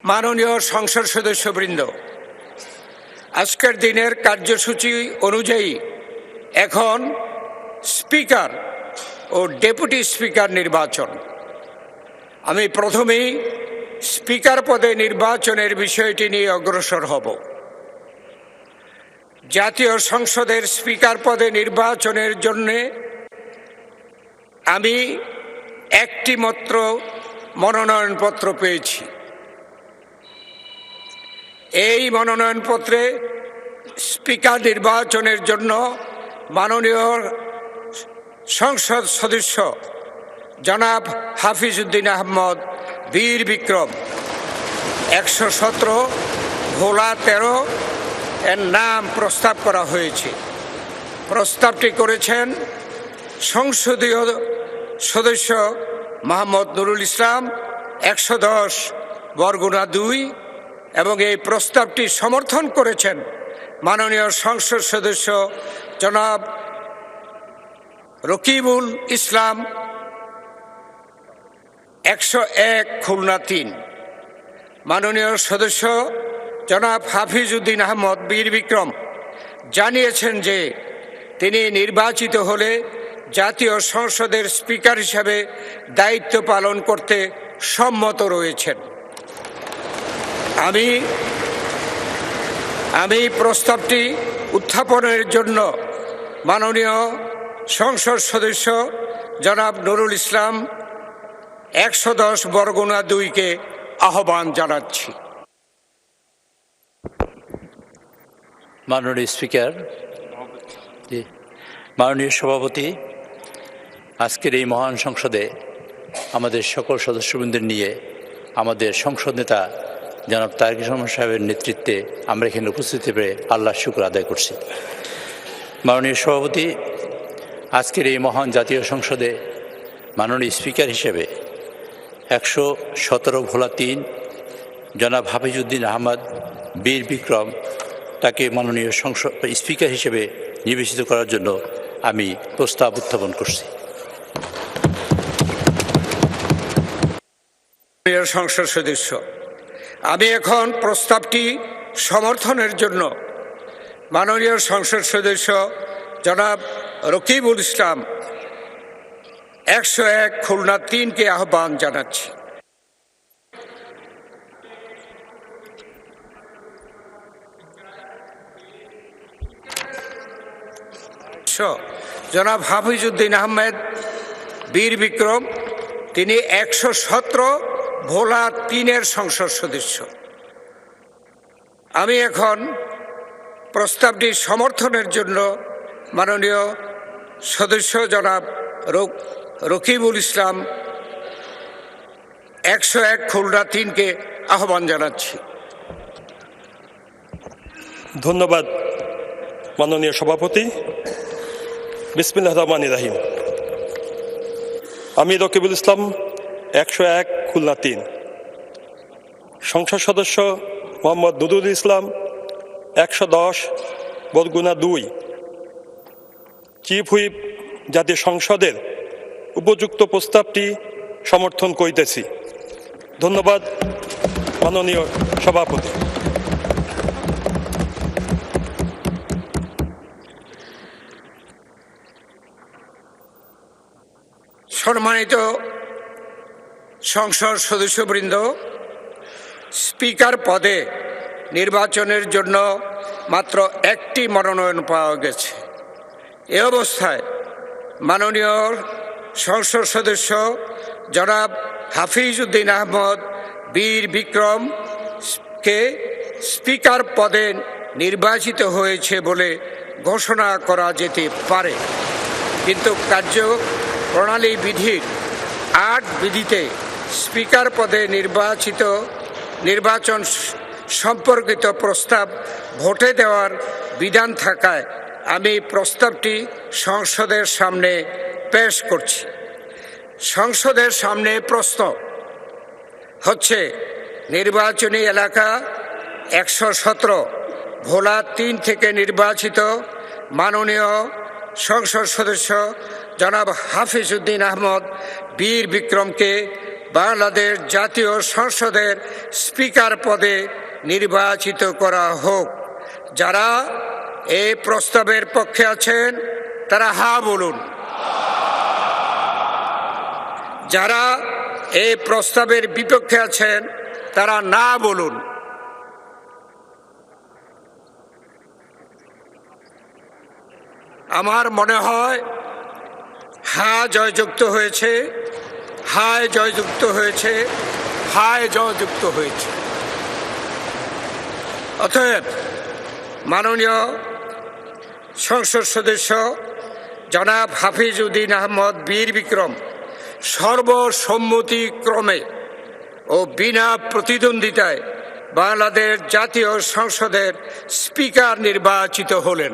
মাননীয় সংসদ সদস্যবৃন্দ, আজকের দিনের কার্যসূচি অনুযায়ী এখন স্পিকার ও ডেপুটি স্পিকার নির্বাচন। আমি প্রথমেই স্পিকার পদে নির্বাচনের বিষয়টি নিয়ে অগ্রসর হব। জাতীয় সংসদের স্পিকার পদে নির্বাচনের জন্যে আমি একটি মাত্র মনোনয়নপত্র পেয়েছি। এই মনোনয়নপত্রে স্পিকার নির্বাচনের জন্য মাননীয় সংসদ সদস্য জনাব হাফিজউদ্দিন আহমদ বীর বিক্রম 117 ভোলা 13 এর নাম প্রস্তাব করা হয়েছে। প্রস্তাবটি করেছেন সংসদীয় সদস্য মোহাম্মদ নুরুল ইসলাম 110 বরগুনা 2 এবং এই প্রস্তাবটি সমর্থন করেছেন মাননীয় সংসদ সদস্য জনাব রকিবুল ইসলাম 101 খুলনা 3। মাননীয় সদস্য জনাব হাফিজউদ্দিন আহমদ বীর বিক্রম জানিয়েছেন যে তিনি নির্বাচিত হলে জাতীয় সংসদের স্পিকার হিসাবে দায়িত্ব পালন করতে সম্মত রয়েছেন। আমি প্রস্তাবটি উত্থাপনের জন্য মাননীয় সংসদ সদস্য জনাব নুরুল ইসলাম 110 বরগুনা 2-কে আহ্বান জানাচ্ছি। মাননীয় স্পিকার, মাননীয় সভাপতি, আজকের এই মহান সংসদে আমাদের সকল সদস্যবৃন্দের নিয়ে আমাদের সংসদ নেতা জনাব তারেক রহমান সাহেবের নেতৃত্বে আমরা এখানে উপস্থিত পেরে আল্লাহর শুকর আদায় করছি। মাননীয় সভাপতি, আজকের এই মহান জাতীয় সংসদে মাননীয় স্পিকার হিসেবে 117 ভোলা 3 জনাব হাফিজউদ্দিন আহমদ বীর বিক্রম তাকে মাননীয় সংসদ স্পিকার হিসেবে নির্বাচিত করার জন্য আমি প্রস্তাব উত্থাপন করছি। সংসদ সদস্য, আমি এখন প্রস্তাবটি সমর্থনের জন্য মাননীয় সংসদ সদস্য জনাব রকিবুল ইসলাম 101 খুলনা 3-কে আহ্বান জানাচ্ছি। জনাব হাফিজউদ্দিন আহমেদ বীর বিক্রম, তিনি 117 ভোলা 3-এর সংসদ সদস্য। আমি এখন প্রস্তাবটি সমর্থনের জন্য মাননীয় সদস্য জনাব রকিবুল ইসলাম 101 খুলনা 3-কে আহ্বান জানাচ্ছি। ধন্যবাদ মাননীয় সভাপতি। বিসমিল্লাহির রহমানির রহিম। আমি রকিবুল ইসলাম 101 খুলনা 3, সংসদ সদস্য মোহাম্মদ নুরুল ইসলাম 110 বরগুনা 2, চিফ হুইপ জাতীয় সংসদের উপযুক্ত প্রস্তাবটি সমর্থন করিতেছি। ধন্যবাদ মাননীয় সভাপতি। সম্মানিত সংসদ সদস্যবৃন্দ, স্পিকার পদে নির্বাচনের জন্য মাত্র একটি মনোনয়ন পাওয়া গেছে। এ অবস্থায় মাননীয় সংসদ সদস্য জনাব হাফিজউদ্দিন আহমদ বীর বিক্রমকে স্পিকার পদে নির্বাচিত হয়েছে বলে ঘোষণা করা যেতে পারে, কিন্তু কার্যপ্রণালী বিধির 8 বিধিতে স্পিকার পদে নির্বাচন সম্পর্কিত প্রস্তাব ভোটে দেওয়ার বিধান থাকায় আমি প্রস্তাবটি সংসদের সামনে পেশ করছি। সংসদের সামনে প্রশ্ন হচ্ছে, নির্বাচনী এলাকা 117 ভোলা 3 থেকে নির্বাচিত মাননীয় সংসদ সদস্য জনাব হাফিজউদ্দিন আহমদ বীর বিক্রমকে বাংলাদেশ জাতীয় সংসদের স্পিকার পদে নির্বাচিত করা হোক। যারা এই প্রস্তাবের পক্ষে আছেন তারা হা বলুন। যারা এই প্রস্তাবের বিপক্ষে আছেন তারা না বলুন। আমার মনে হয় হা জয়যুক্ত হয়েছে, হায় জয়যুক্ত হয়েছে, হায় জয়যুক্ত হয়েছে। অতএব মাননীয় সংসদ সদস্য জনাব হাফিজউদ্দিন আহমদ বীর বিক্রম সর্বসম্মতিক্রমে ও বিনা প্রতিদ্বন্দ্বিতায় বাংলাদেশ জাতীয় সংসদের স্পিকার নির্বাচিত হলেন।